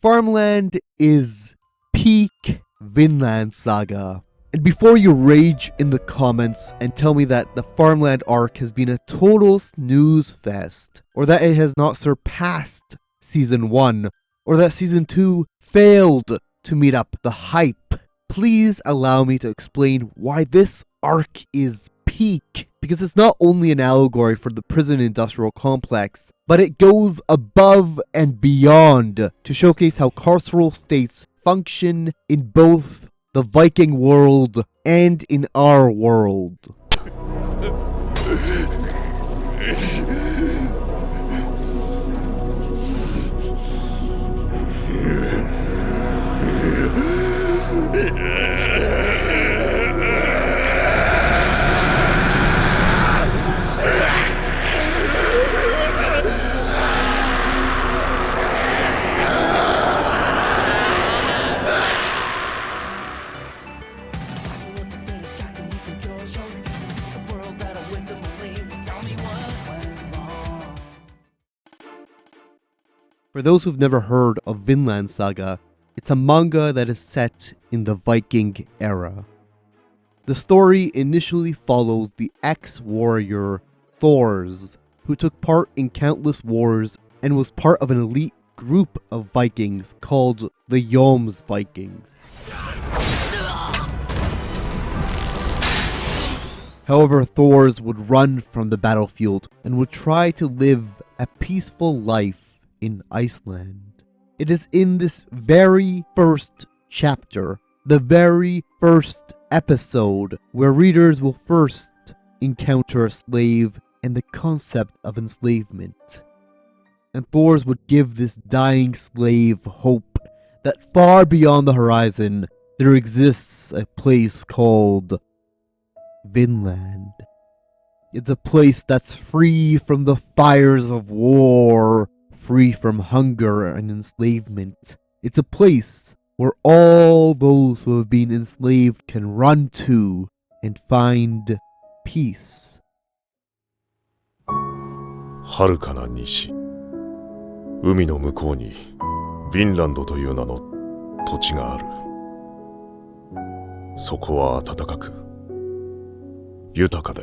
Farmland is peak Vinland Saga. And before you rage in the comments and tell me that the Farmland arc has been a total snooze fest, or that it has not surpassed Season 1, or that Season 2 failed to meet up the hype, please allow me to explain why this arc is peak. Because it's not only an allegory for the prison industrial complex, but it goes above and beyond to showcase how carceral states function in both the Viking world and in our world. For those who've never heard of Vinland Saga, it's a manga that is set in the Viking era. The story initially follows the ex-warrior Thors, who took part in countless wars and was part of an elite group of Vikings called the Yoms Vikings. However, Thors would run from the battlefield and would try to live a peaceful life in Iceland. It is in this very first chapter, the very first episode, where readers will first encounter a slave and the concept of enslavement. And Thors would give this dying slave hope that far beyond the horizon there exists a place called Vinland. It's a place that's free from the fires of war, free from hunger and enslavement. It's a place where all those who have been enslaved can run to and find peace. 遥かな西、海の向こうにヴィンランドという名の土地がある。そこは暖かく豊かで、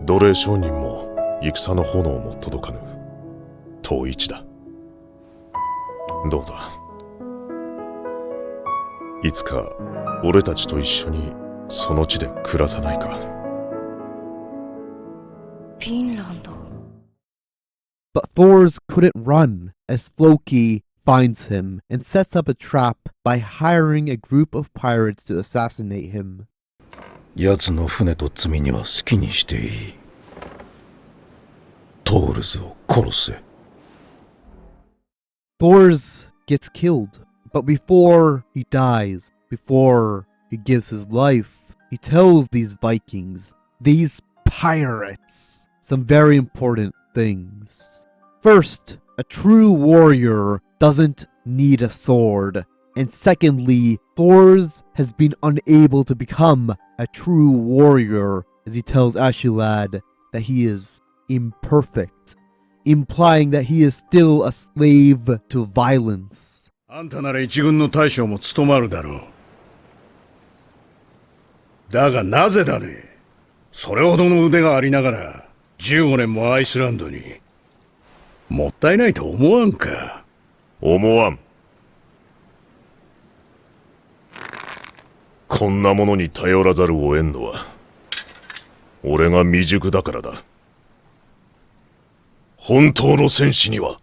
奴隷商人も戦の炎も届かぬ遠い地だ。どうだ、いつか俺たちと一緒にその地で暮らさないか。フィンランド。But Thors couldn't run as Floki finds him and sets up a trap by hiring a group of pirates to assassinate him. 奴の船と罪には好きにしていい。トールズを殺せ。Thors gets killed, but before he dies, before he gives his life, he tells these Vikings, these pirates, some very important things. First, a true warrior doesn't need a sword. And secondly, Thors has been unable to become a true warrior, as he tells Ashilad that he is imperfect, implying that he is still a slave to violence. あんたなら一軍の大将も務まるだろう。だがなぜだね。それほどの腕がありながら15年もアイスランドに。もったいないと思わんか。思わん。こんなものに頼らざるを得んのは俺が未熟だからだ。本当の戦士には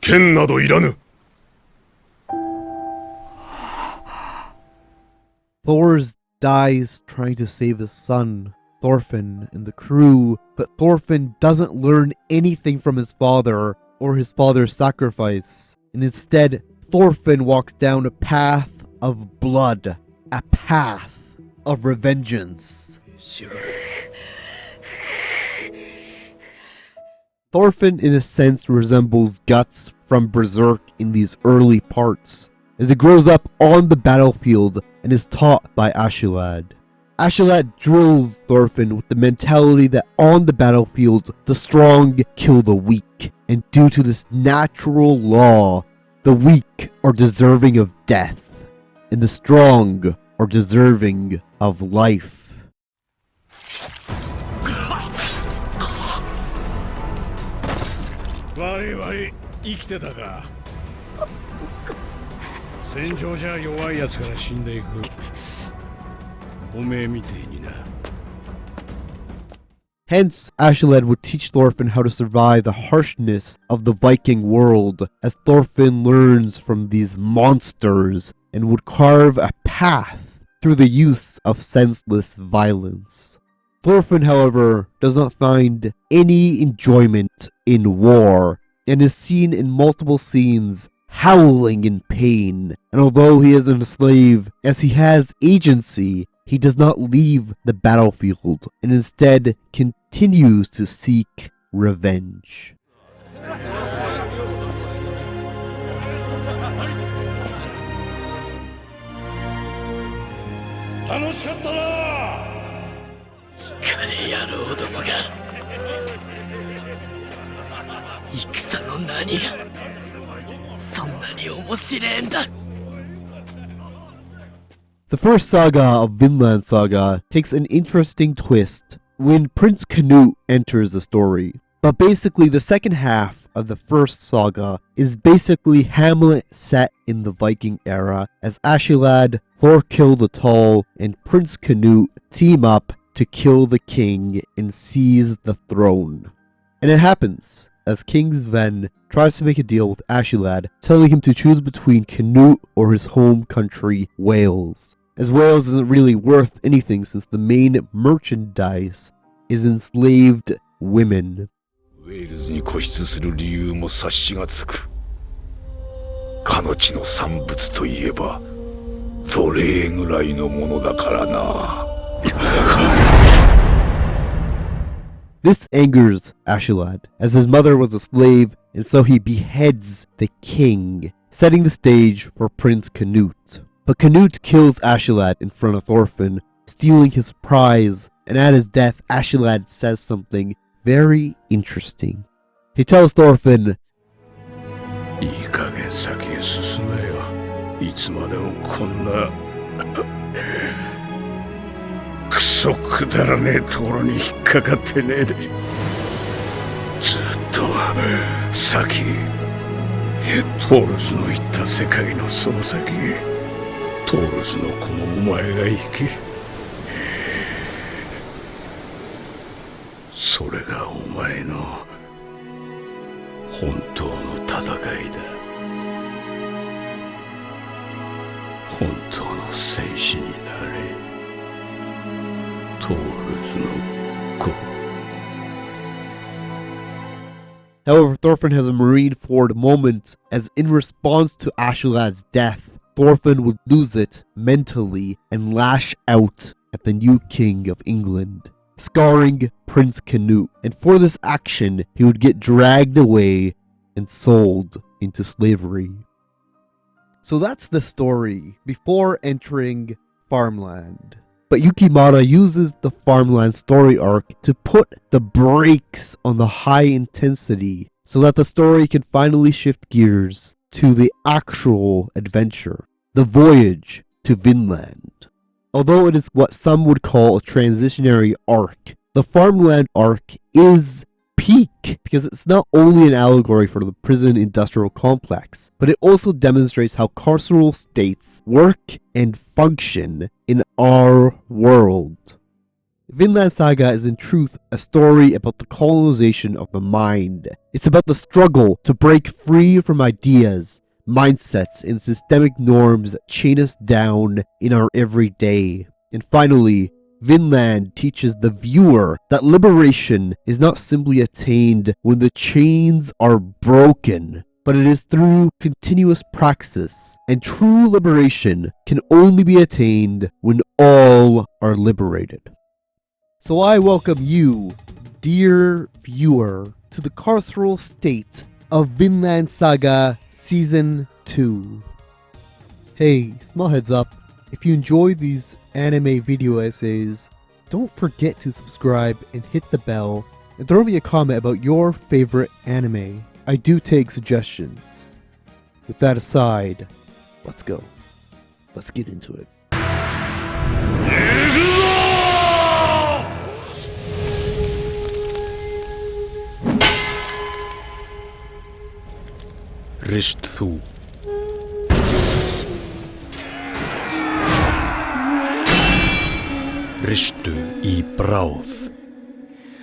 剣などいらぬ。Thors dies trying to save his son, Thorfinn, and the crew, but Thorfinn doesn't learn anything from his father or his father's sacrifice, and instead Thorfinn walks down a path of blood, a path of revengeance. Thorfinn in a sense resembles Guts from Berserk in these early parts, as he grows up on the battlefield and is taught by Ashilad. Askeladd drills Thorfinn with the mentality that on the battlefield, the strong kill the weak, and due to this natural law, the weak are deserving of death, and the strong are deserving of life. 悪い悪い、生きてたか。戦場じゃ弱いやつから死んでいく。おめえみてえにな。 Hence, Askeladd would teach Thorfinn how to survive the harshness of the Viking world, as Thorfinn learns from these monsters and would carve a path through the use of senseless violence. Thorfinn, however, does not find any enjoyment in war, and is seen in multiple scenes howling in pain. And although he isn't a slave, as he has agency, he does not leave the battlefield, and instead continues to seek revenge. 楽しかったな。彼野郎どもが戦の何がそんなに面白えんだ。 The first saga of Vinland Saga takes an interesting twist when Prince Canute enters the story. But basically, the second half of the first saga is basically Hamlet set in the Viking era, as Askeladd, Thorkill the Tall, and Prince Canute team up to kill the king and seize the throne. And it happens as King Sven tries to make a deal with Askeladd, telling him to choose between Canute or his home country, Wales. As Wales isn't really worth anything since the main merchandise is enslaved women. ウェールズに固執する理由も察しがつく。かの地の産物といえば奴隷ぐらいのものだからな。This angers Askeladd, as his mother was a slave, and so he beheads the king, setting the stage for Prince Canute. But Canute kills Askeladd in front of Thorfinn, stealing his prize, and at his death, Askeladd says something very interesting. He tells Thorfinn, いい加減先へ進めよ。いつまでもこんなクソくだらねえところに引っかかってねえで。ずっと先、トールズの言った世界のその先へ、トールズのこのお前が行け。それがお前の本当の戦いだ。本当の戦士になれ。トールズの子。 However, Thorfinn has a marine-forward moment, as in response to Askeladd's death, Thorfinn would lose it mentally and lash out at the new king of England, scarring Prince Canute, and for this action he would get dragged away and sold into slavery. So that's the story before entering Farmland. But Yukimada uses the Farmland story arc to put the brakes on the high intensity so that the story can finally shift gears to the actual adventure, the voyage to Vinland. Although it is what some would call a transitionary arc, the Farmland arc is peak because it's not only an allegory for the prison industrial complex, but it also demonstrates how carceral states work and function in our world. Vinland Saga is in truth a story about the colonization of the mind. It's about the struggle to break free from ideas, mindsets, and systemic norms that chain us down in our everyday. And finally, Vinland teaches the viewer that liberation is not simply attained when the chains are broken, but it is through continuous praxis, and true liberation can only be attained when all are liberated. So I welcome you, dear viewer, to the Carceral State of Vinland Saga Season 2. Hey, small heads up. If you enjoy these anime video essays, don't forget to subscribe and hit the bell, and throw me a comment about your favorite anime. I do take suggestions. With that aside, let's go. Let's get into it. Rishthu. Rishtu í bráð.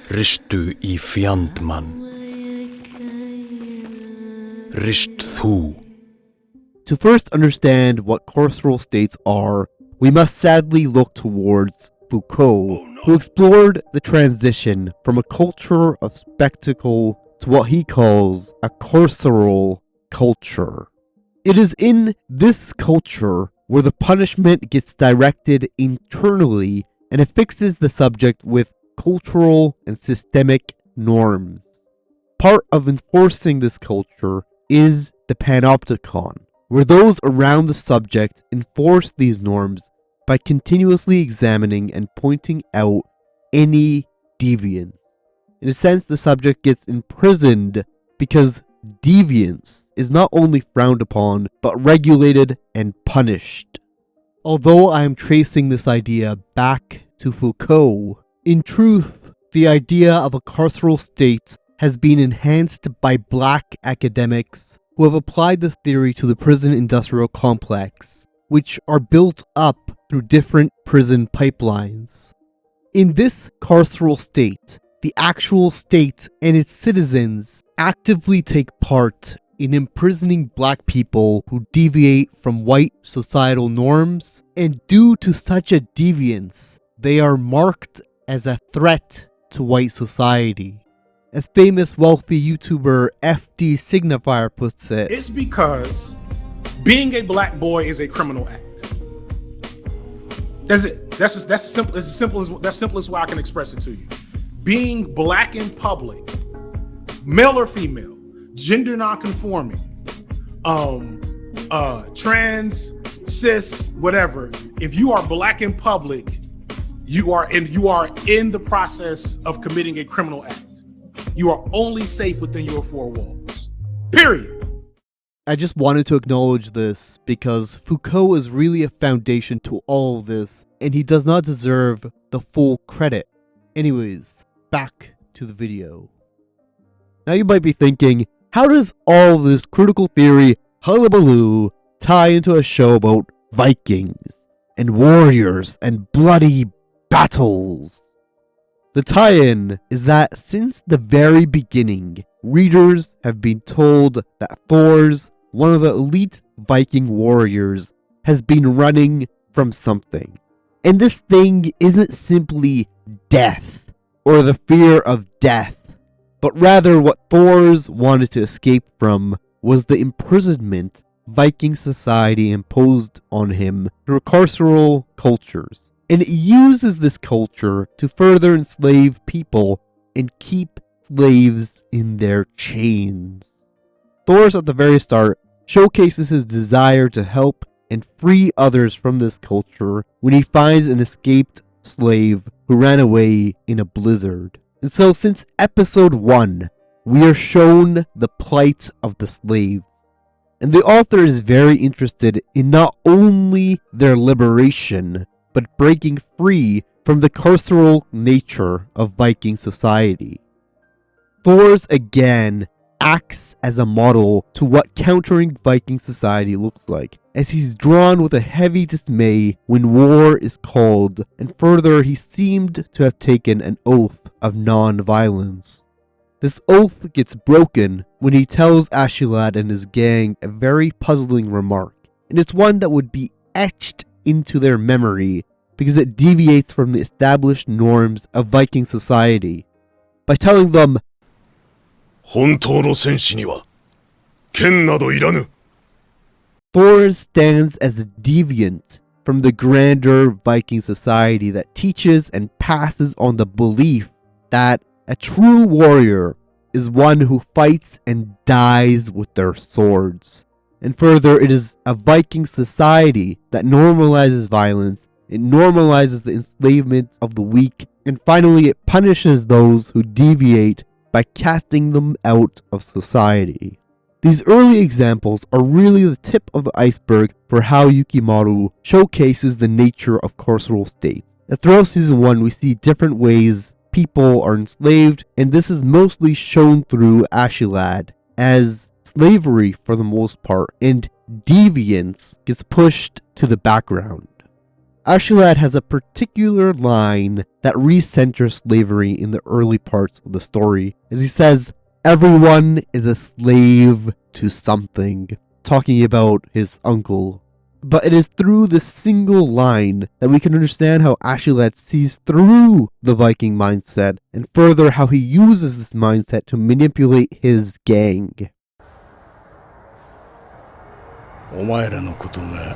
Rishtu í fjandmann. Rishthu. To first understand what carceral states are, we must sadly look towards Foucault, who explored the transition from a culture of spectacle to what he calls a carceral culture. It is in this culture where the punishment gets directed internally and it fixes the subject with cultural and systemic norms. Part of enforcing this culture is the panopticon, where those around the subject enforce these norms by continuously examining and pointing out any deviance. In a sense, the subject gets imprisoned because deviance is not only frowned upon, but regulated and punished. Although I am tracing this idea back to Foucault, in truth, the idea of a carceral state has been enhanced by black academics who have applied this theory to the prison industrial complex, which are built up through different prison pipelines. In this carceral state, the actual state and its citizens actively take part in imprisoning black people who deviate from white societal norms, and due to such a deviance, they are marked as a threat to white society. As famous wealthy YouTuber FD Signifier puts it, it's because being a black boy is a criminal act. That's it. That's the simplest way I can express it to you. Being black in public, male or female, gender non-conforming, trans, cis, whatever. If you are black in public, you are in the process of committing a criminal act. You are only safe within your four walls. Period. I just wanted to acknowledge this because Foucault is really a foundation to all of this, and he does not deserve the full credit. Anyways, back to the video. Now you might be thinking, how does all this critical theory hullabaloo tie into a show about Vikings and warriors and bloody battles? The tie-in is that since the very beginning, readers have been told that Thor's, one of the elite Viking warriors, has been running from something. And this thing isn't simply death, or the fear of death, but rather what Thor's wanted to escape from was the imprisonment Viking society imposed on him through carceral cultures. And it uses this culture to further enslave people and keep slaves in their chains. Thor's at the very start showcases his desire to help and free others from this culture when he finds an escaped slave who ran away in a blizzard. And so since episode 1, we are shown the plight of the slave. And the author is very interested in not only their liberation, but breaking free from the carceral nature of Viking society. Thor's again acts as a model to what countering Viking society looks like, as he's drawn with a heavy dismay when war is called, and further he seemed to have taken an oath of non-violence. This oath gets broken when he tells Ashilad and his gang a very puzzling remark, and it's one that would be etched into their memory because it deviates from the established norms of Viking society. By telling them, 本当の戦士には剣などいらぬ. Thor stands as a deviant from the grander Viking society that teaches and passes on the belief that a true warrior is one who fights and dies with their swords. And further, it is a Viking society that normalizes violence, it normalizes the enslavement of the weak, and finally it punishes those who deviate by casting them out of society. These early examples are really the tip of the iceberg for how Yukimaru showcases the nature of carceral states. As throughout season 1 we see different ways people are enslaved, and this is mostly shown through Ashilad, as slavery for the most part and deviance gets pushed to the background. Ashilad has a particular line that recenters slavery in the early parts of the story, as he says, "Everyone is a slave to something," talking about his uncle. But it is through this single line that we can understand how Ashilad sees through the Viking mindset, and further how he uses this mindset to manipulate his gang. お前らのことが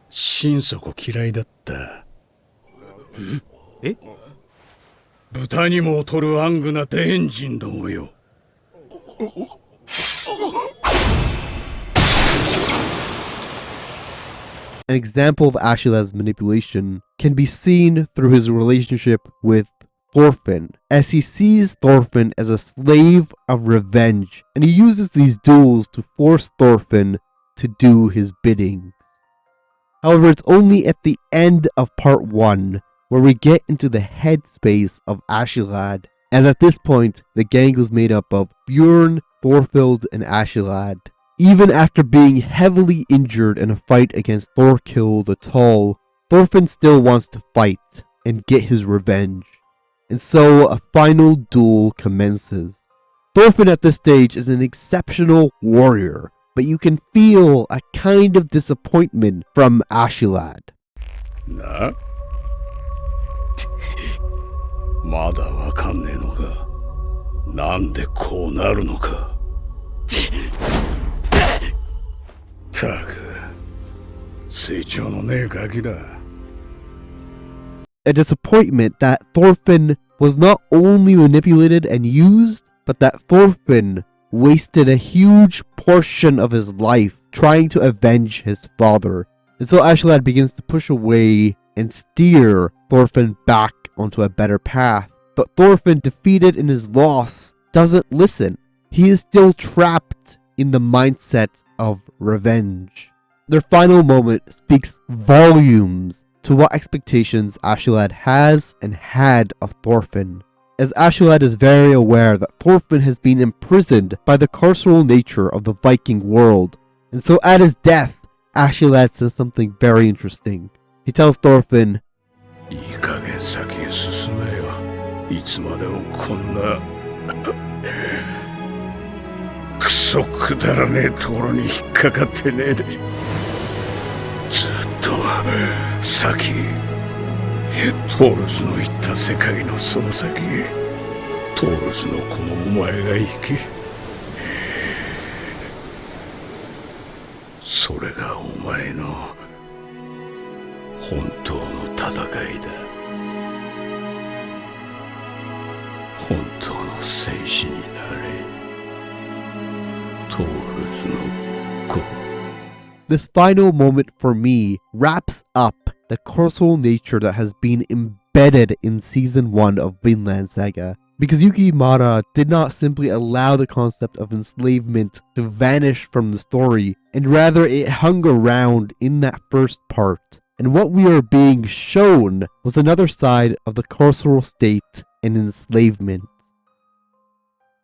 心底嫌いだった。え？豚にも劣る暗愚なデヘン人どもよ。An example of Ashilad's manipulation can be seen through his relationship with Thorfinn, as he sees Thorfinn as a slave of revenge, and he uses these duels to force Thorfinn to do his bidding. However, it's only at the end of part 1 where we get into the headspace of Ashilad, as at this point the gang was made up of Bjorn, Thorfild, and Ashilad. Even after being heavily injured in a fight against Thorkill the Tall, Thorfinn still wants to fight and get his revenge. And so a final duel commences. Thorfinn at this stage is an exceptional warrior, but you can feel a kind of disappointment from Ashilad. な？まだわかんねえのか。なんでこうなるのか。たく、成長のねえガキだ。A disappointment that Thorfinn was not only manipulated and used, but that Thorfinn wasted a huge portion of his life trying to avenge his father. And so Ashilad begins to push away and steer Thorfinn back onto a better path. But Thorfinn, defeated in his loss, doesn't listen. He is still trapped in the mindset of revenge. Their final moment speaks volumes to what expectations Ashilad has and had of Thorfinn, as Ashilad is very aware that Thorfinn has been imprisoned by the carceral nature of the Viking world. And so at his death, Ashilad says something very interesting. He tells Thorfinn, いい加減先へ進めよ。いつまでもこんなクソくだらねえところに引っかかってねえで。ずっと先へ、トールズの行った世界のその先へ、トールズのこのお前が行け。それがお前の本当の戦いだ。本当の戦士になれ。トールズの子。This final moment for me wraps up the carceral nature that has been embedded in season 1 of Vinland Saga. Because Yukimura did not simply allow the concept of enslavement to vanish from the story, and rather it hung around in that first part. And what we are being shown was another side of the carceral state and enslavement.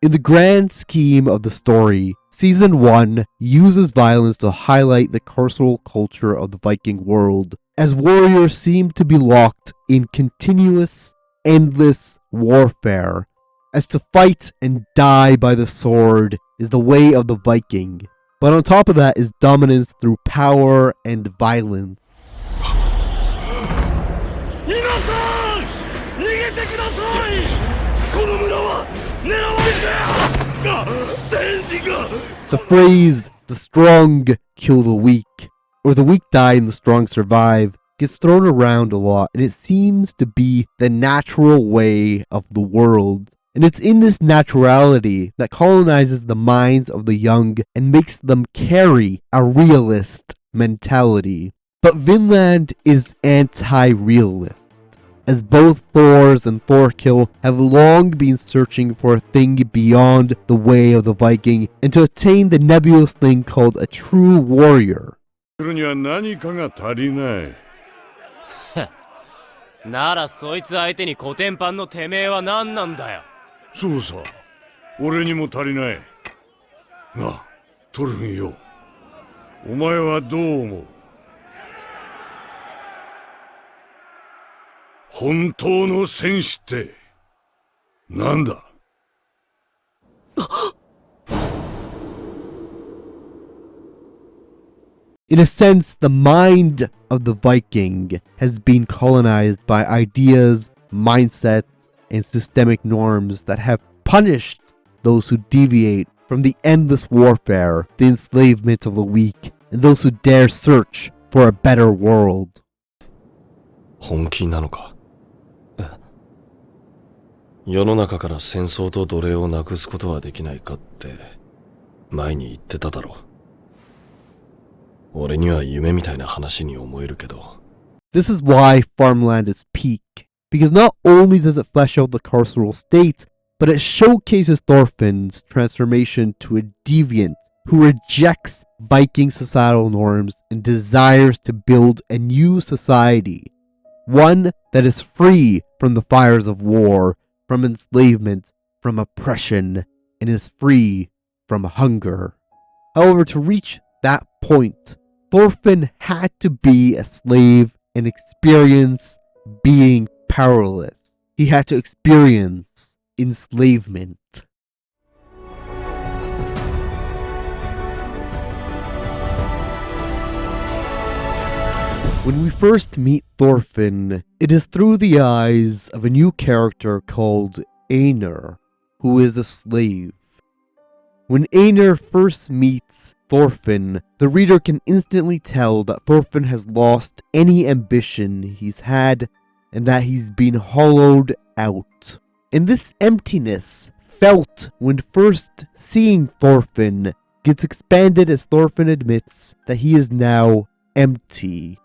In the grand scheme of the story, Season 1 uses violence to highlight the carceral culture of the Viking world, as warriors seem to be locked in continuous, endless warfare, as to fight and die by the sword is the way of the Viking. But on top of that is dominance through power and violence. 皆さん逃げてください。この村は狙われて。The phrase, the strong kill the weak, or the weak die and the strong survive, gets thrown around a lot, and it seems to be the natural way of the world. And it's in this naturality that colonizes the minds of the young and makes them carry a realist mentality. But Vinland is anti-realist, as both Thors and Thorkill have long been searching for a thing beyond the way of the Viking and to attain the nebulous thing called a true warrior. には何かが足りない。ならそいつ相手にコテンパンのてめえは何なんだよ。そうさ、俺にも足りない。なあ、トルフンよ。お前はどう思う？本当の戦士ってなんだ？ In a sense, the mind of the Viking has been colonized by ideas, mindsets, and systemic norms that have punished those who deviate from the endless warfare, the enslavement of the weak, and those who dare search for a better world. 本気なのか？世の中から戦争と奴隷をなくすことはできないかって前に言ってただろ。俺には夢みたいな話に思えるけど。This is why Farmland is peak, because not only does it flesh out the Carceral States, but it showcases Thorfinn's transformation to a deviant who rejects Viking societal norms and desires to build a new society, one that is free from the fires of war, from enslavement, from oppression, and is free from hunger. However, to reach that point, Thorfinn had to be a slave and experience being powerless. He had to experience enslavement. When we first meet Thorfinn, it is through the eyes of a new character called Einar, who is a slave. When Einar first meets Thorfinn, the reader can instantly tell that Thorfinn has lost any ambition he's had and that he's been hollowed out. And this emptiness, felt when first seeing Thorfinn, gets expanded as Thorfinn admits that he is now empty.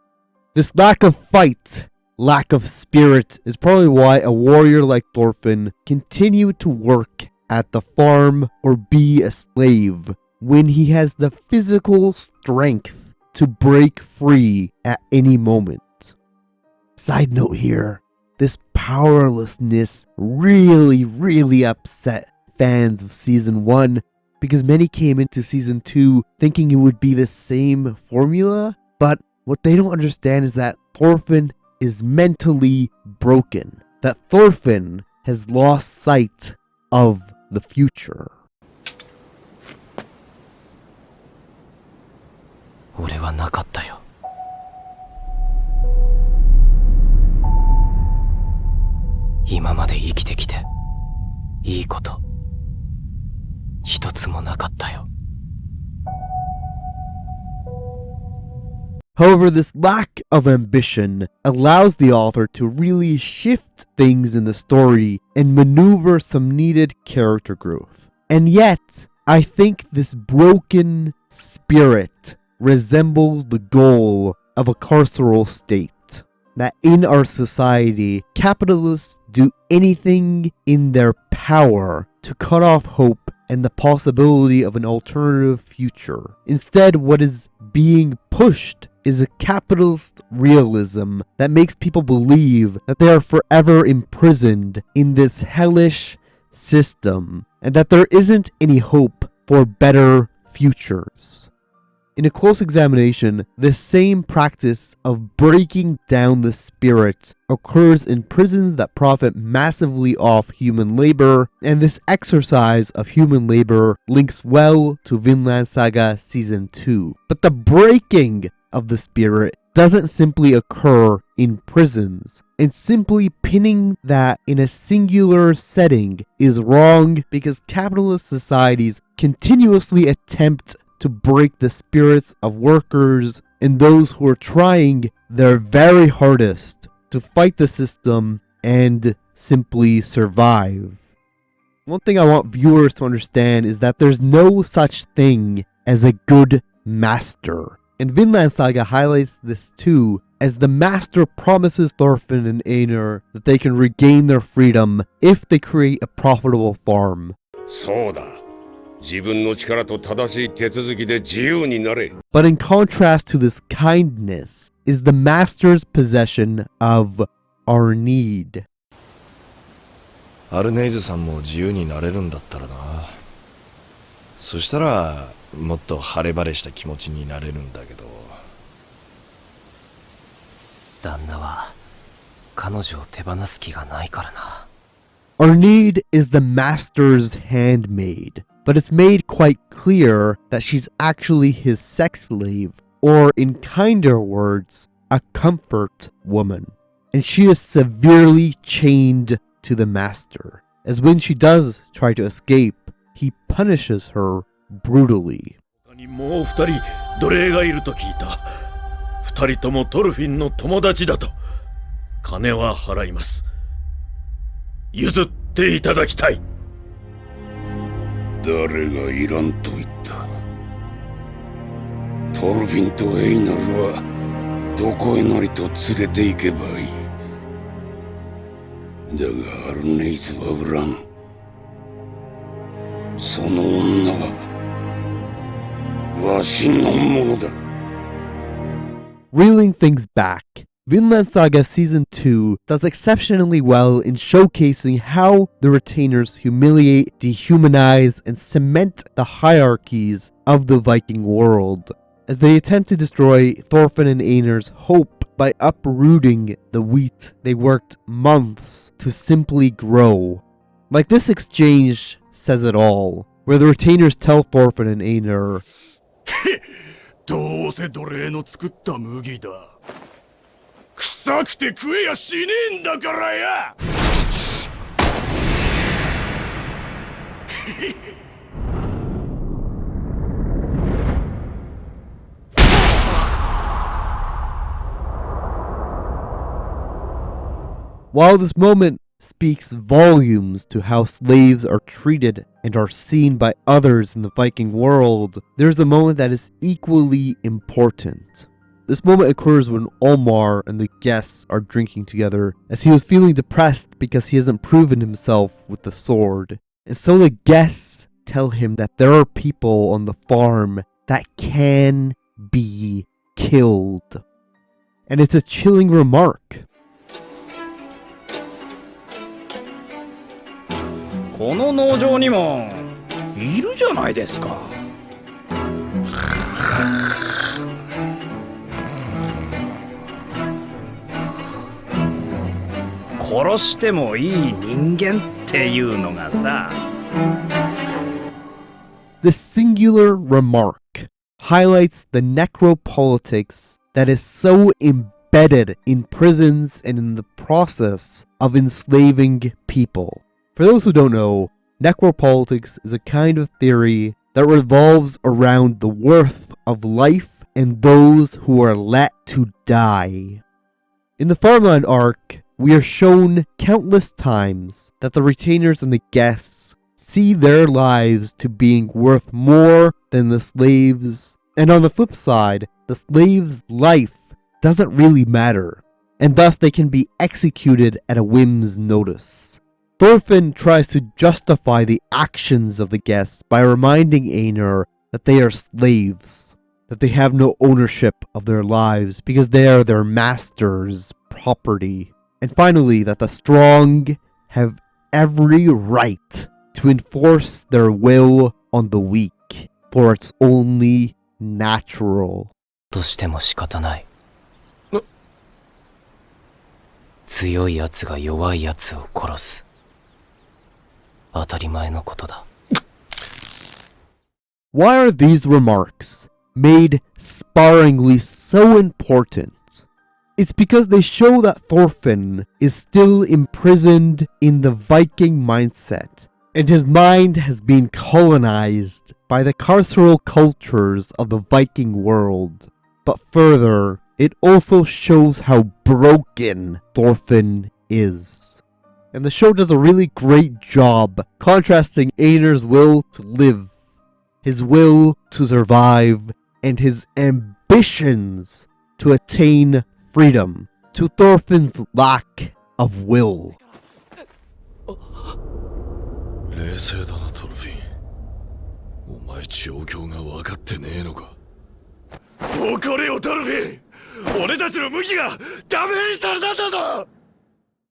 This lack of fight, lack of spirit, is probably why a warrior like Thorfinn continued to work at the farm or be a slave when he has the physical strength to break free at any moment. Side note here, this powerlessness really upset fans of Season 1 because many came into Season 2 thinking it would be the same formula, but what they don't understand is that Thorfinn is mentally broken, that Thorfinn has lost sight of the future. 俺はなかったよ。今まで生きてきていいこと一つもなかったよ。However, this lack of ambition allows the author to really shift things in the story and maneuver some needed character growth. And yet, I think this broken spirit resembles the goal of a carceral state. That in our society, capitalists do anything in their power to cut off hope and the possibility of an alternative future. Instead, what is being pushed is a capitalist realism that makes people believe that they are forever imprisoned in this hellish system and that there isn't any hope for better futures. In a close examination, the same practice of breaking down the spirit occurs in prisons that profit massively off human labor, and this exercise of human labor links well to Vinland Saga Season 2. But the breaking of the spirit doesn't simply occur in prisons, and simply pinning that in a singular setting is wrong because capitalist societies continuously attempt to break the spirits of workers and those who are trying their very hardest to fight the system and simply survive. One thing I want viewers to understand is that there's no such thing as a good master. And Vinland Saga highlights this too, as the master promises Thorfinn and Einar that they can regain their freedom if they create a profitable farm. そうだ。自分の力と正しい手続きで自由になれ。But in contrast to this kindness is the master's possession of our need. アルネイズさんも自由になれるんだったらな。そしたらもっと晴れ晴れした気持ちになれるんだけど。旦那は彼女を手放す気がないからな。Our need is the master's handmaid, but it's made quite clear that she's actually his sex slave, or in kinder words, a comfort woman. And she is severely chained to the master, as when she does try to escape, he punishes her brutally. 他にもう二人奴隷がいると聞いた。二人ともトルフィンの友達だと。金は払います。譲っていただきたい。誰がいらんと言った。トルフィンとエイナルはどこへなりと連れて行けばいい。だがアルネイズはおらん。その女はわしのものだ。Reeling things back, Vinland Saga Season 2 does exceptionally well in showcasing how the retainers humiliate, dehumanize, and cement the hierarchies of the Viking world, as they attempt to destroy Thorfinn and Einar's hope by uprooting the wheat they worked months to simply grow. Like this exchange says it all, where the retainers tell Thorfinn and Einar, どうせ奴隷の作った麦だ。臭くて食えやしねえんだからや。While this moment speaks volumes to how slaves are treated and are seen by others in the Viking world, there's a moment that is equally important. This moment occurs when Olmar and the guests are drinking together, as he was feeling depressed because he hasn't proven himself with the sword. And so the guests tell him that there are people on the farm that can be killed. And it's a chilling remark. この農場にもいるじゃないですか。殺してもいい人間っていうのがさ。The singular remark highlights the necropolitics that is so embedded in prisons and in the process of enslaving people. For those who don't know, necropolitics is a kind of theory that revolves around the worth of life and those who are let to die. In the Farmland arc, we are shown countless times that the retainers and the guests see their lives to being worth more than the slaves, and on the flip side, the slave's life doesn't really matter, and thus they can be executed at a whim's notice. Thorfinn tries to justify the actions of the guests by reminding Einar that they are slaves, that they have no ownership of their lives because they are their master's property. And finally, that the strong have every right to enforce their will on the weak, for it's only natural. としても仕方ない。強いやつが弱いやつを殺す。当たり前のことだ。Why are these remarks made sparingly so important? It's because they show that Thorfinn is still imprisoned in the Viking mindset, and his mind has been colonized by the carceral cultures of the Viking world. But further, it also shows how broken Thorfinn is. And the show does a really great job contrasting Einar's will to live, his will to survive, and his ambitions to attain freedom, to Thorfinn's lack of will. 冷静だなトルフィン。お前状況が分かってねえのか。怒れよトルフィン。俺たちの武器がダメにされたんだぞ。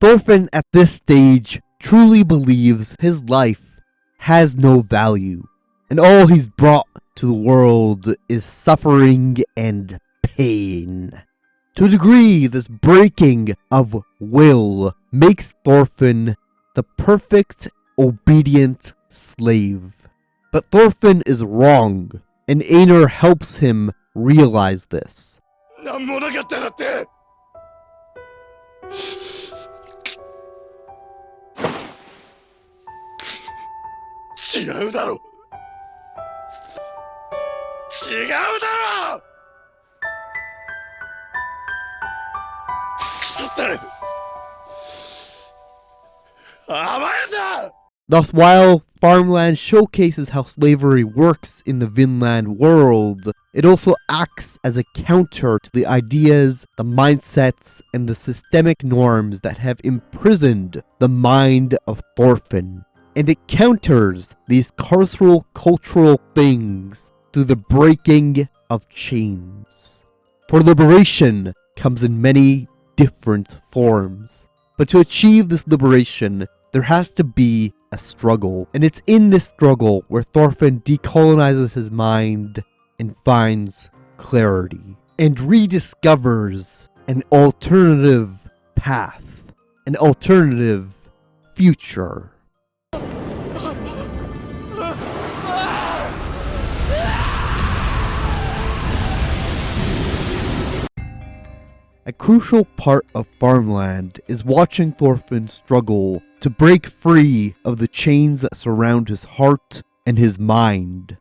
Thorfinn at this stage truly believes his life has no value, and all he's brought to the world is suffering and pain. To a degree, this breaking of will makes Thorfinn the perfect obedient slave. But Thorfinn is wrong, and Einar helps him realize this. なんもなかったなって。違うだろ。違うだろ。くそったれ。甘えんだ。 Thus, while Farmland showcases how slavery works in the Vinland world, it also acts as a counter to the ideas, the mindsets, and the systemic norms that have imprisoned the mind of Thorfinn. And it counters these carceral cultural things through the breaking of chains. For liberation comes in many different forms. But to achieve this liberation, there has to be a struggle. And it's in this struggle where Thorfinn decolonizes his mind and finds clarity. And rediscovers an alternative path. An alternative future. A crucial part of Farmland is watching Thorfinn struggle to break free of the chains that surround his heart and his mind.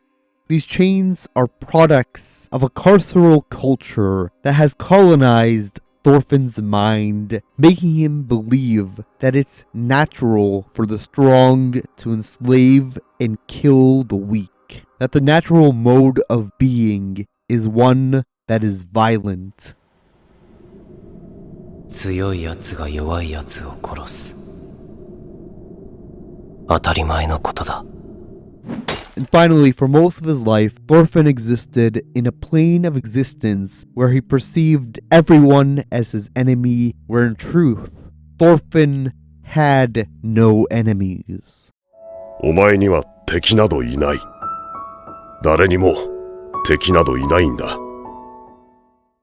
These chains are products of a carceral culture that has colonized Thorfinn's mind, making him believe that it's natural for the strong to enslave and kill the weak, that the natural mode of being is one that is violent. 強いやつが弱いやつを殺す。当たり前のことだ。And finally, for most of his life, Thorfinn existed in a plane of existence where he perceived everyone as his enemy, where in truth, Thorfinn had no enemies. お前には敵などいない。誰にも敵などいないんだ。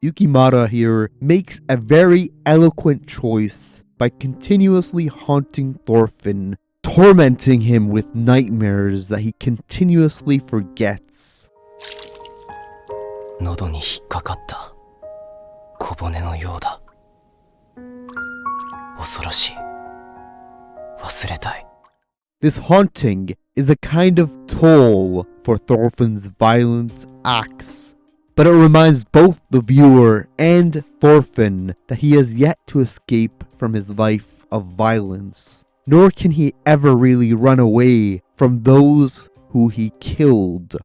Yukimura here makes a very eloquent choice by continuously haunting Thorfinn, tormenting him with nightmares that he continuously forgets. 喉に引っかかった小骨のようだ。恐ろしい。忘れたい。 This haunting is a kind of toll for Thorfinn's violent acts. But it reminds both the viewer and Thorfinn that he has yet to escape from his life of violence. Nor can he ever really run away from those who he killed.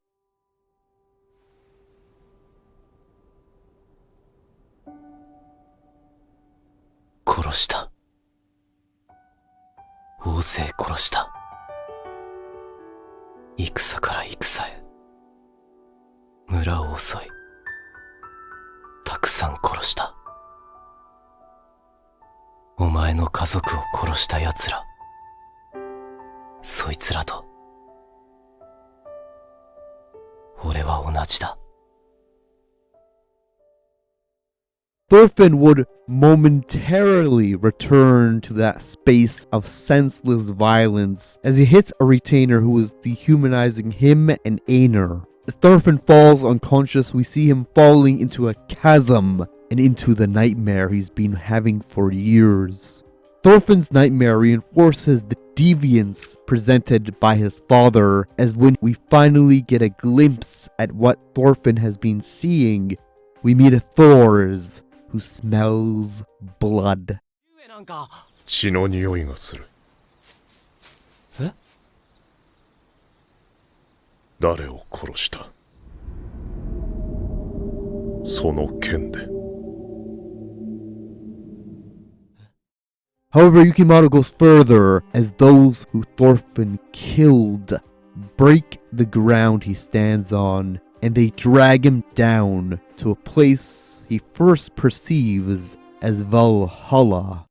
殺した。大勢殺した。戦から戦へ。村を襲い。たくさん殺した。お前の家族を殺した奴ら。そいつらと。俺は同じだ。Thorfinn would momentarily return to that space of senseless violence as he hits a retainer who is dehumanizing him and Einar. As Thorfinn falls unconscious, we see him falling into a chasm and into the nightmare he's been having for years. Thorfinn's nightmare reinforces the deviance presented by his father, as when we finally get a glimpse at what Thorfinn has been seeing, we meet a Thors who smells blood. 血の匂いがする。誰を殺した？その剣で。However, Yukimoto goes further as those who Thorfinn killed break the ground he stands on and they drag him down to a place he first perceives as Valhalla.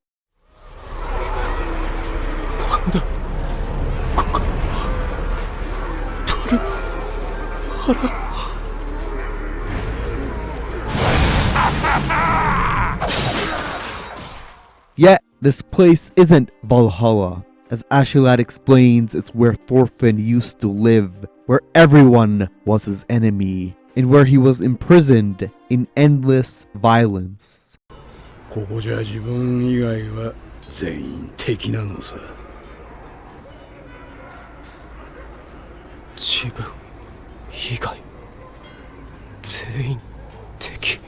Yet, this place isn't Valhalla. As Ashilat explains, it's where Thorfinn used to live, where everyone was his enemy, and where he was imprisoned in endless violence. ここじゃ自分以外は全員敵なのさ。自分以外全員敵。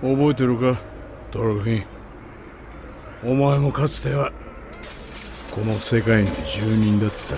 覚えてるか、トルフィン。お前もかつてはこの世界の住人だった。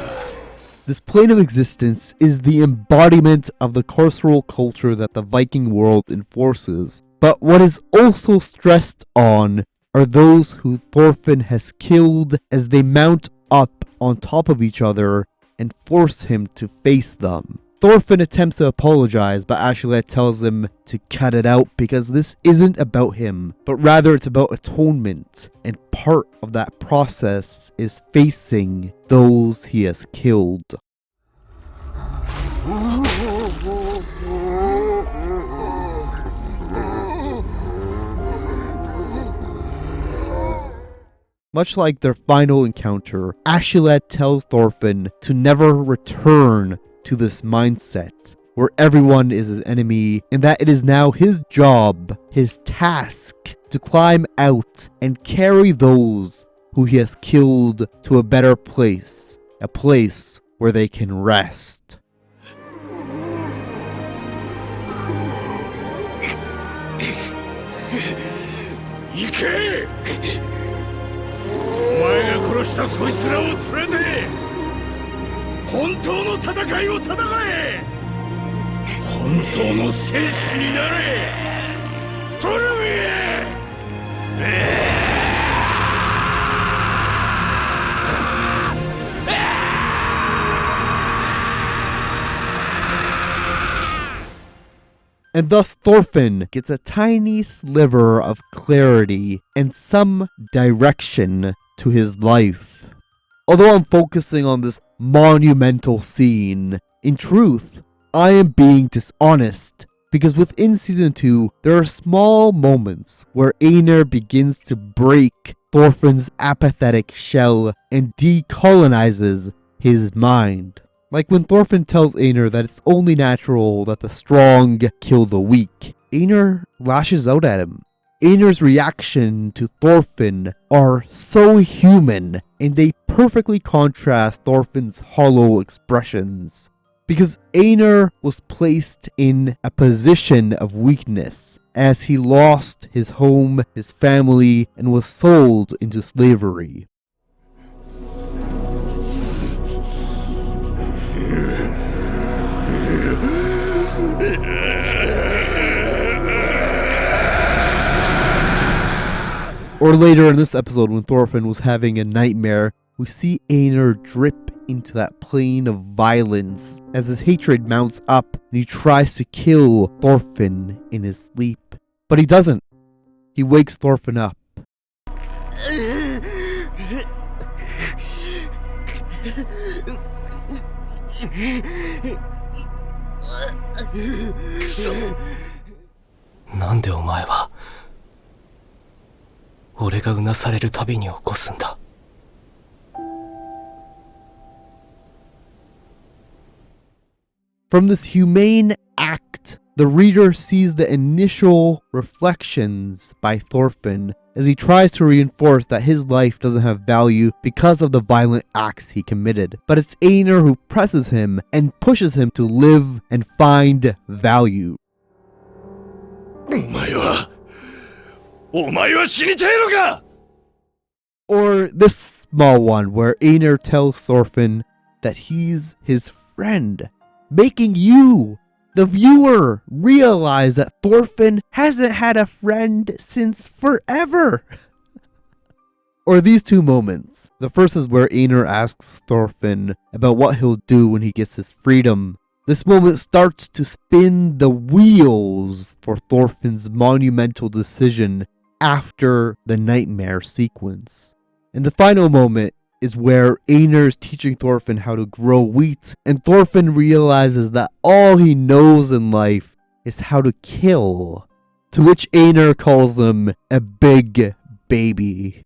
This plane of existence is the embodiment of the carceral culture that the Viking world enforces. But what is also stressed on are those who Thorfinn has killed as they mount up on top of each other and force him to face them. Thorfinn attempts to apologize, but Ashilet tells him to cut it out because this isn't about him, but rather it's about atonement, and part of that process is facing those he has killed. Much like their final encounter, Ashilet tells Thorfinn to never return to this mindset, where everyone is his enemy, and that it is now his job, his task, to climb out and carry those who he has killed to a better place, a place where they can rest. 行け！お前が殺したそいつらを連れて本当の戦いを戦え！本当の戦士になれ！トルミエ！And thus Thorfinn gets a tiny sliver of clarity and some direction to his life. Although I'm focusing on this monumental scene, in truth, I am being dishonest, because within Season 2, there are small moments where Einar begins to break Thorfinn's apathetic shell and decolonizes his mind. Like when Thorfinn tells Einar that it's only natural that the strong kill the weak, Einar lashes out at him. Einar's reaction to Thorfinn are so human, and they perfectly contrast Thorfinn's hollow expressions. Because Einar was placed in a position of weakness, as he lost his home, his family, and was sold into slavery. Or later in this episode, when Thorfinn was having a nightmare, we see Einar drip into that plane of violence as his hatred mounts up and he tries to kill Thorfinn in his sleep. But he doesn't. He wakes Thorfinn up. Nande omae wa 俺がうなされるたびに起こすんだ。From this humane act, the reader sees the initial reflections by Thorfinn as he tries to reinforce that his life doesn't have value because of the violent acts he committed. But it's Einar who presses him and pushes him to live and find value. お前は死にてえのか! Or this small one where Einar tells Thorfinn that he's his friend, making you, the viewer, realize that Thorfinn hasn't had a friend since forever. Or these two moments. The first is where Einar asks Thorfinn about what he'll do when he gets his freedom. This moment starts to spin the wheels for Thorfinn's monumental decision after the nightmare sequence. And the final moment is where Einar is teaching Thorfinn how to grow wheat, and Thorfinn realizes that all he knows in life is how to kill. To which Einar calls him a big baby.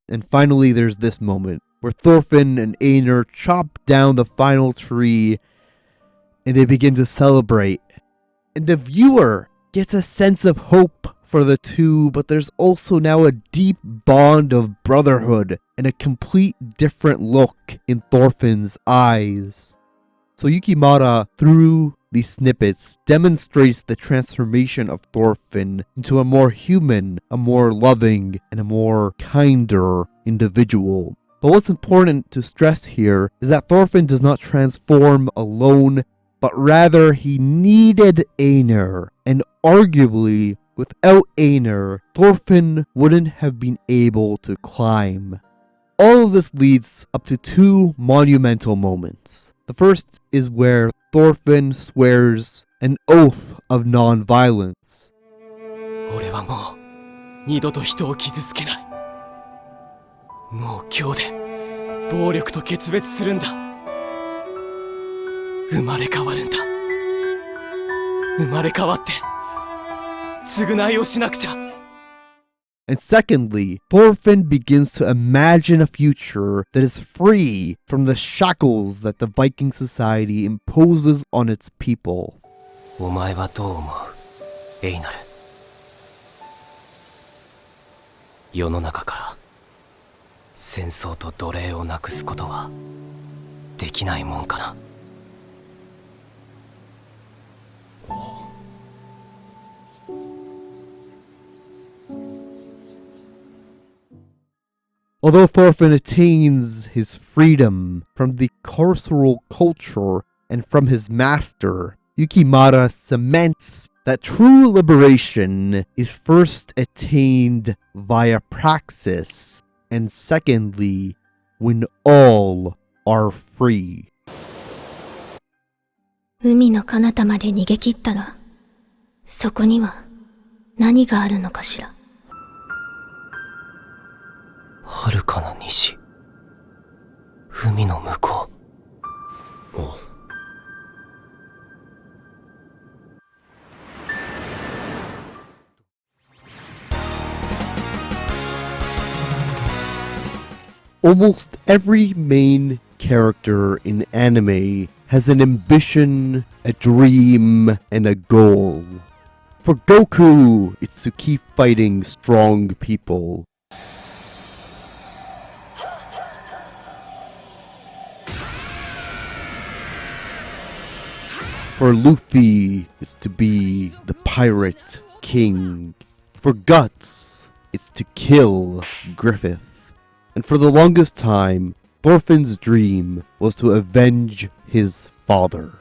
And finally, there's this moment where Thorfinn and Einar chop down the final tree and they begin to celebrate. And the viewer gets a sense of hope for the two, but there's also now a deep bond of brotherhood and a complete different look in Thorfinn's eyes. So Yukimura, through these snippets, demonstrates the transformation of Thorfinn into a more human, a more loving, and a more kinder individual. But what's important to stress here is that Thorfinn does not transform alone, but rather he needed Einar, and arguably, without Einar, Thorfinn wouldn't have been able to climb. All of this leads up to two monumental moments. The first is where Thorfinn swears an oath of non-violence. 俺はもう二度と人を傷つけない。もう今日で暴力と決別するんだ。生まれ変わるんだ。生まれ変わって償いをしなくちゃ。And secondly, Thorfinn begins to imagine a future that is free from the shackles that the Viking society imposes on its people. お前はどう思う、エイナル。世の中から戦争と奴隷をなくすことはできないもんかな。Although Thorfinn attains his freedom from the carceral culture and from his master, Yukimura cements that true liberation is first attained via praxis, and secondly, when all are free. 海の彼方まで逃げ切ったら、そこには何があるのかしら。遥かな西、海の向こう。ああ。Almost every main character in anime has an ambition, a dream, and a goal. For Goku, it's to keep fighting strong people. For Luffy, it's to be the pirate king. For Guts, it's to kill Griffith. And for the longest time, Thorfinn's dream was to avenge his father.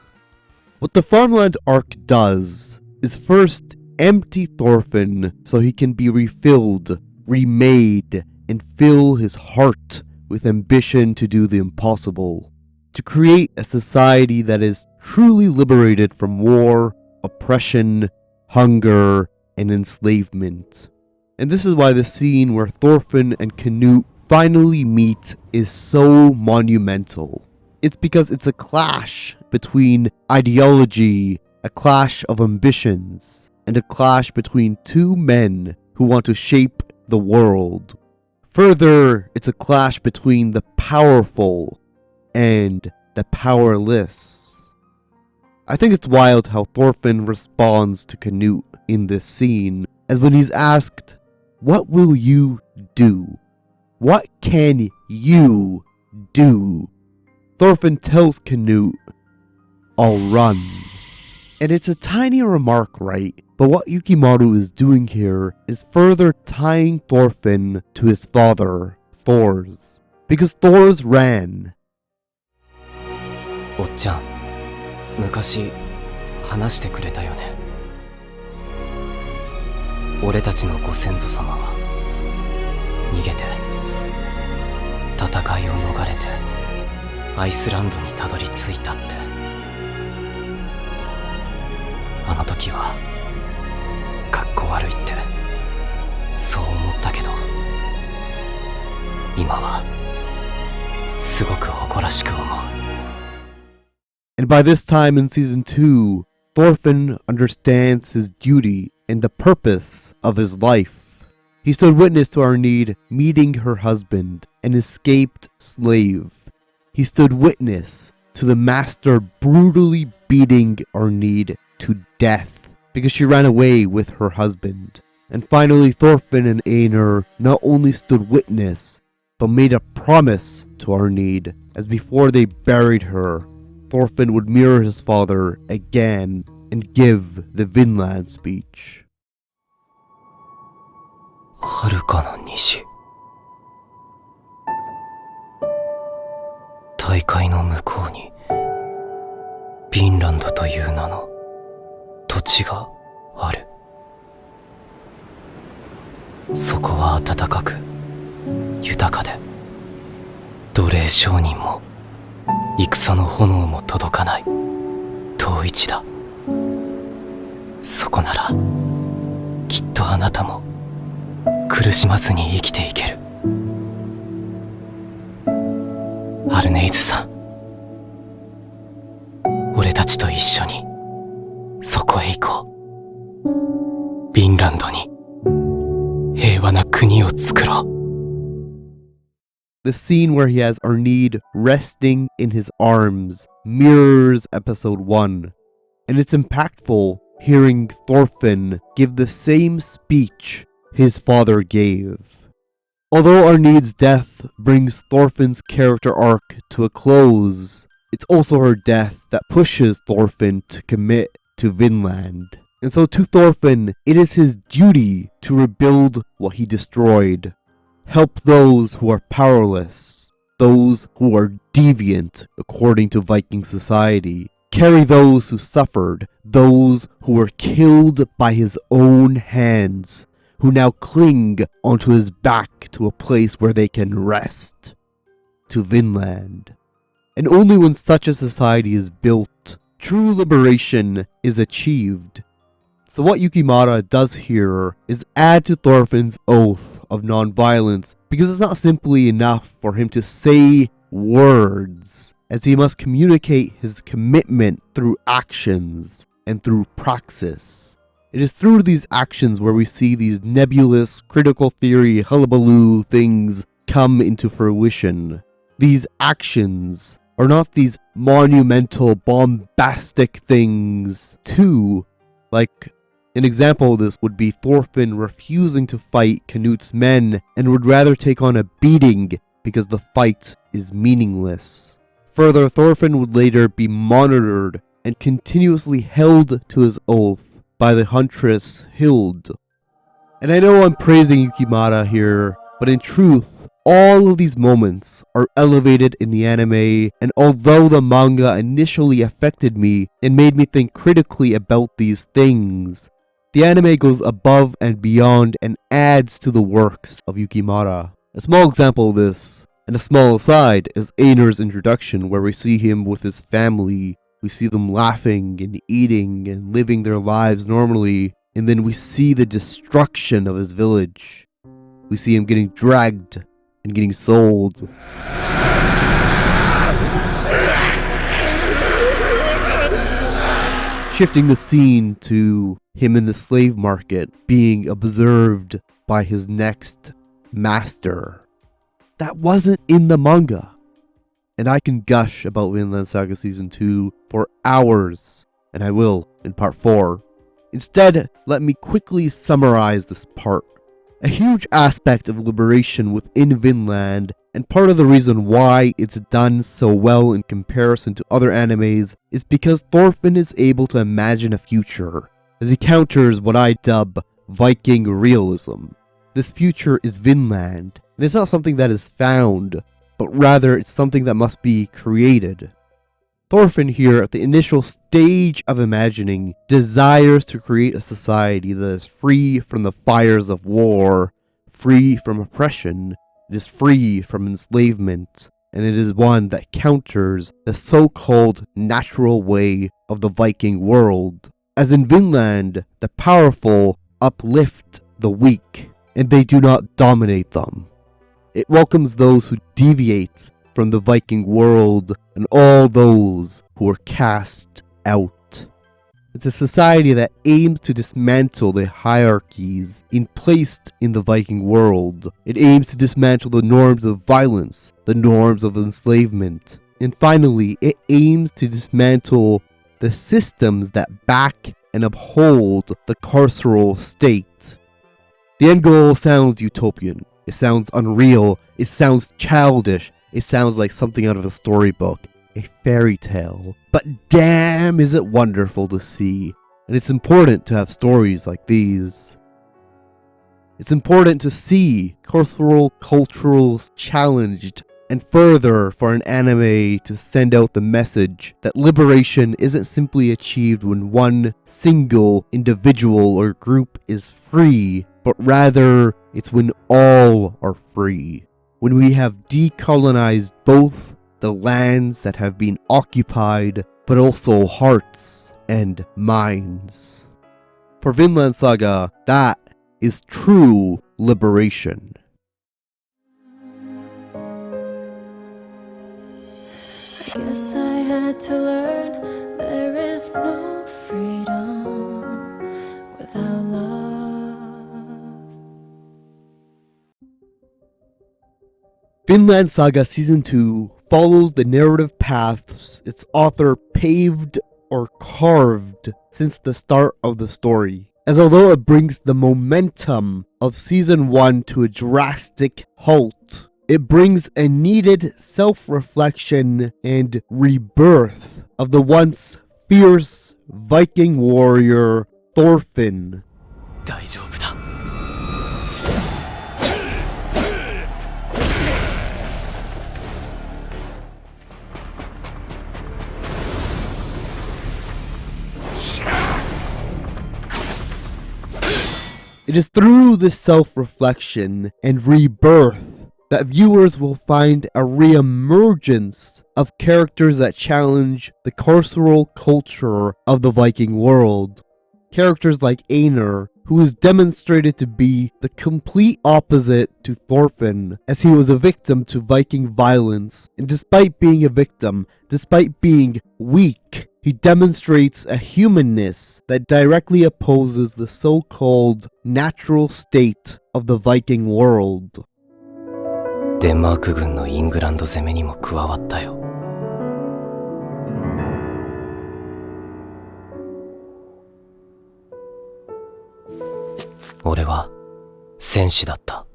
What the Farmland arc does is first empty Thorfinn so he can be refilled, remade, and fill his heart with ambition to do the impossible. To create a society that is truly liberated from war, oppression, hunger, and enslavement. And this is why the scene where Thorfinn and Canute finally meet is so monumental. It's because it's a clash between ideology, a clash of ambitions, and a clash between two men who want to shape the world. Further, it's a clash between the powerful and the powerless. I think it's wild how Thorfinn responds to Canute in this scene, as when he's asked, "What will you do? What can you do?" Thorfinn tells Canute, "I'll run." And it's a tiny remark, right? But what Yukimaru is doing here is further tying Thorfinn to his father, Thor's. Because Thor's ran. おっちゃん、昔話してくれたよね。俺たちのご先祖様は逃げて戦いを逃れてアイスランドにたどり着いたって。あの時はかっこ悪いってそう思ったけど、今はすごく誇らしく思う。 And by this time in season 2, Thorfinn understands his duty and the purpose of his life. He stood witness to Arnid meeting her husband, an escaped slave. He stood witness to the master brutally beating Arnid to death because she ran away with her husband. And finally, Thorfinn and Einar not only stood witness, but made a promise to Arnid, as before they buried her, Thorfinn would mirror his father again and give the Vinland speech. 遥かの西、大海の向こうにヴィンランドという名の土地がある。そこは暖かく豊かで、奴隷商人も戦の炎も届かない遠い地だ。そこならきっとあなたも苦しまずに生きていける。アルネイズさん、俺たちと一緒にそこへ行こう。ヴィンランドに平和な国を作ろう。 The scene where he has Arnid resting in his arms mirrors episode 1, and it's impactful hearing Thorfinn give the same speech his father gave. Although Arnid's death brings Thorfinn's character arc to a close, it's also her death that pushes Thorfinn to commit to Vinland. And so to Thorfinn, it is his duty to rebuild what he destroyed. Help those who are powerless, those who are deviant according to Viking society. Carry those who suffered, those who were killed by his own hands, who now cling onto his back to a place where they can rest. To Vinland. And only when such a society is built, true liberation is achieved. So what Yukimara does here is add to Thorfinn's oath of non-violence, because it's not simply enough for him to say words, as he must communicate his commitment through actions and through praxis. It is through these actions where we see these nebulous, critical theory, hullabaloo things come into fruition. These actions are not these monumental, bombastic things too, like an example of this would be Thorfinn refusing to fight Canute's men and would rather take on a beating because the fight is meaningless. Further, Thorfinn would later be monitored and continuously held to his oath by the huntress Hild. And I know I'm praising Yukimara here, but in truth, all of these moments are elevated in the anime, and although the manga initially affected me and made me think critically about these things, the anime goes above and beyond and adds to the works of Yukimara. A small example of this, and a small aside, is Einar's introduction, where we see him with his family. We see them laughing and eating and living their lives normally, and then we see the destruction of his village. We see him getting dragged and getting sold. Shifting the scene to him in the slave market being observed by his next master. That wasn't in the manga. And I can gush about Vinland Saga Season 2 for hours, and I will in Part 4. Instead, let me quickly summarize this part. A huge aspect of liberation within Vinland, and part of the reason why it's done so well in comparison to other animes, is because Thorfinn is able to imagine a future. as he counters what I dub Viking realism. This future is Vinland, and it's not something that is found, but rather it's something that must be created. Thorfinn here, at the initial stage of imagining, desires to create a society that is free from the fires of war, free from oppression, it is free from enslavement, and it is one that counters the so-called natural way of the Viking world. As in Vinland, the powerful uplift the weak, and they do not dominate them. It welcomes those who deviate from the Viking world and all those who are cast out. It's a society that aims to dismantle the hierarchies placed in the Viking world. It aims to dismantle the norms of violence, the norms of enslavement, and finally, it aims to dismantle the systems that back and uphold the carceral state. The end goal sounds utopian. It sounds unreal. It sounds childish. It sounds like something out of a storybook, a fairy tale. But damn, is it wonderful to see. And it's important to have stories like these. It's important to see carceral cultures challenged, and further for an anime to send out the message that liberation isn't simply achieved when one single individual or group is free, but rather it's when all are free. When we have decolonized both the lands that have been occupied, but also hearts and minds. For Vinland Saga, that is true liberation. I guess I had to learn there is no freedom without love. Vinland Saga Season 2 follows the narrative paths its author paved or carved since the start of the story, as although it brings the momentum of Season 1 to a drastic halt, it brings a needed self-reflection and rebirth of the once fierce Viking warrior Thorfinn. 大丈夫だ。It is through this self-reflection and rebirth that viewers will find a re-emergence of characters that challenge the carceral culture of the Viking world. Characters like Einar, who is demonstrated to be the complete opposite to Thorfinn, as he was a victim to Viking violence, and despite being a victim, despite being weak, he demonstrates a humanness that directly opposes the so-called natural state of the Viking world. デンマーク軍のイングランド攻めにも加わったよ。俺は戦士だった。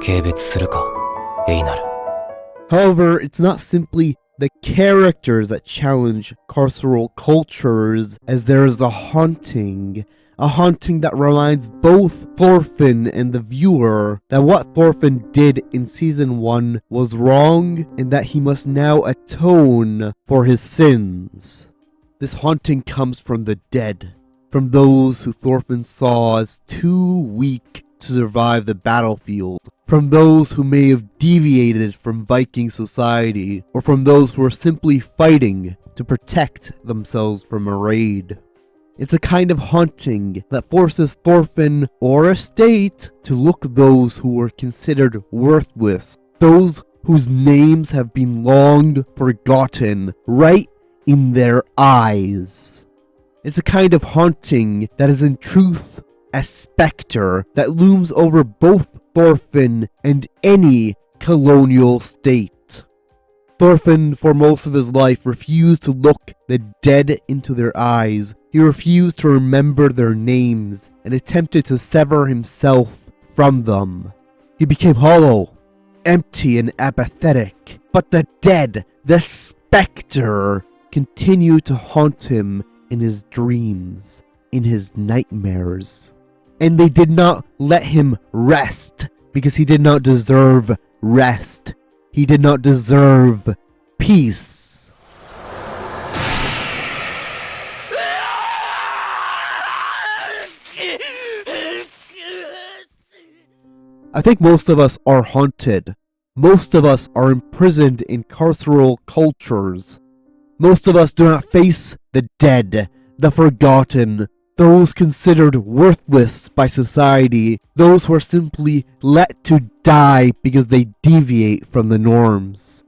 軽蔑するか、エイナル。However, it's not simply the characters that challenge carceral cultures, as there is a haunting that reminds both Thorfinn and the viewer that what Thorfinn did in Season 1 was wrong and that he must now atone for his sins. This haunting comes from the dead, from those who Thorfinn saw as too weak to survive the battlefield, from those who may have deviated from Viking society, or from those who are simply fighting to protect themselves from a raid. It's a kind of haunting that forces Thorfinn or a state to look at those who were considered worthless, those whose names have been long forgotten, right in their eyes. It's a kind of haunting that is in truth a specter that looms over both Thorfinn and any colonial state. Thorfinn, for most of his life, refused to look the dead into their eyes. He refused to remember their names and attempted to sever himself from them. He became hollow, empty and apathetic. But the dead, the specter, continue to haunt him in his dreams, in his nightmares. And they did not let him rest, because he did not deserve rest. He did not deserve peace. I think most of us are haunted. Most of us are imprisoned in carceral cultures. Most of us do not face the dead, the forgotten, those considered worthless by society, those who are simply let to die because they deviate from the norms.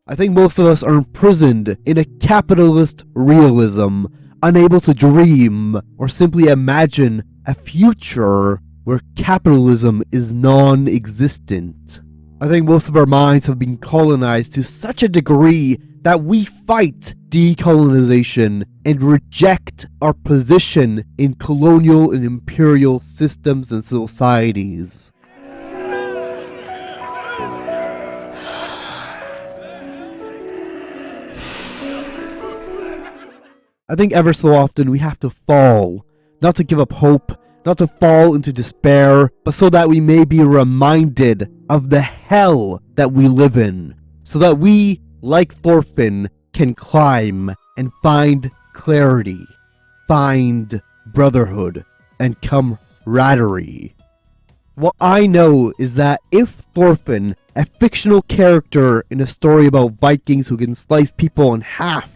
I think most of us are imprisoned in a capitalist realism, unable to dream or simply imagine a future where capitalism is non-existent. I think most of our minds have been colonized to such a degree that we fight decolonization and reject our position in colonial and imperial systems and societies. I think ever so often we have to fall, not to give up hope, not to fall into despair, but so that we may be reminded of the hell that we live in, so that we, like Thorfinn, can climb and find clarity, find brotherhood, and camaraderie. What I know is that if Thorfinn, a fictional character in a story about Vikings who can slice people in half,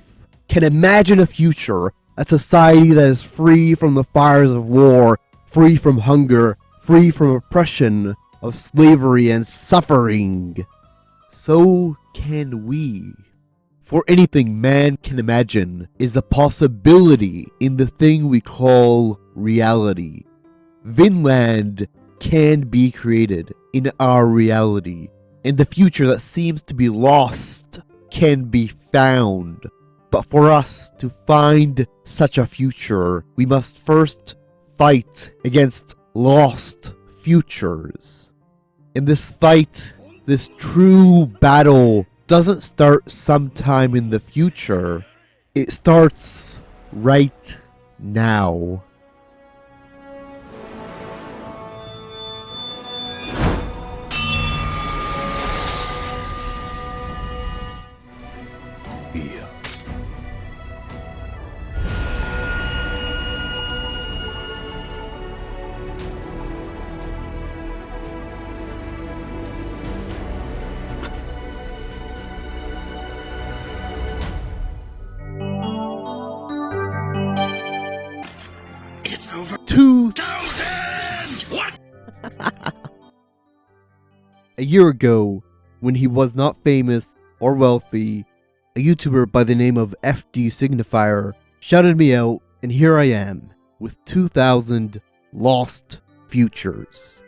can imagine a future, a society that is free from the fires of war, free from hunger, free from oppression, of slavery and suffering, so can we. For anything man can imagine is a possibility in the thing we call reality. Vinland can be created in our reality, and the future that seems to be lost can be found. But for us to find such a future, we must first fight against lost futures. And this fight, this true battle, doesn't start sometime in the future. It starts right now. It's over. 2000! What? A year ago, when he was not famous or wealthy, a YouTuber by the name of FD Signifier shouted me out, and here I am, with 2,000 lost futures.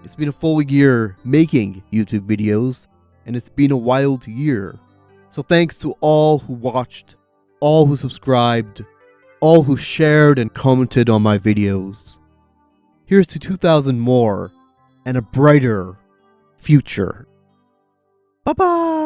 It's been a full year making YouTube videos, and it's been a wild year. So thanks to all who watched, all who subscribed, all who shared and commented on my videos. Here's to 2,000 more, and a brighter future. Bye-bye!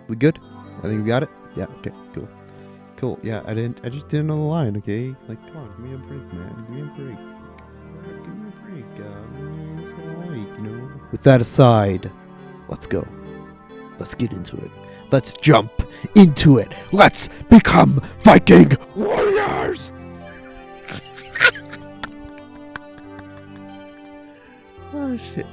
We good? I think we got it. Yeah, okay, cool. Cool, yeah, I just didn't know the line, okay? Like, come on, give me a break, man. Give me a break. Give me a break, it's alright, you know? With that aside, let's go. Let's get into it. Let's jump into it. Let's become Viking warriors! Oh, shit.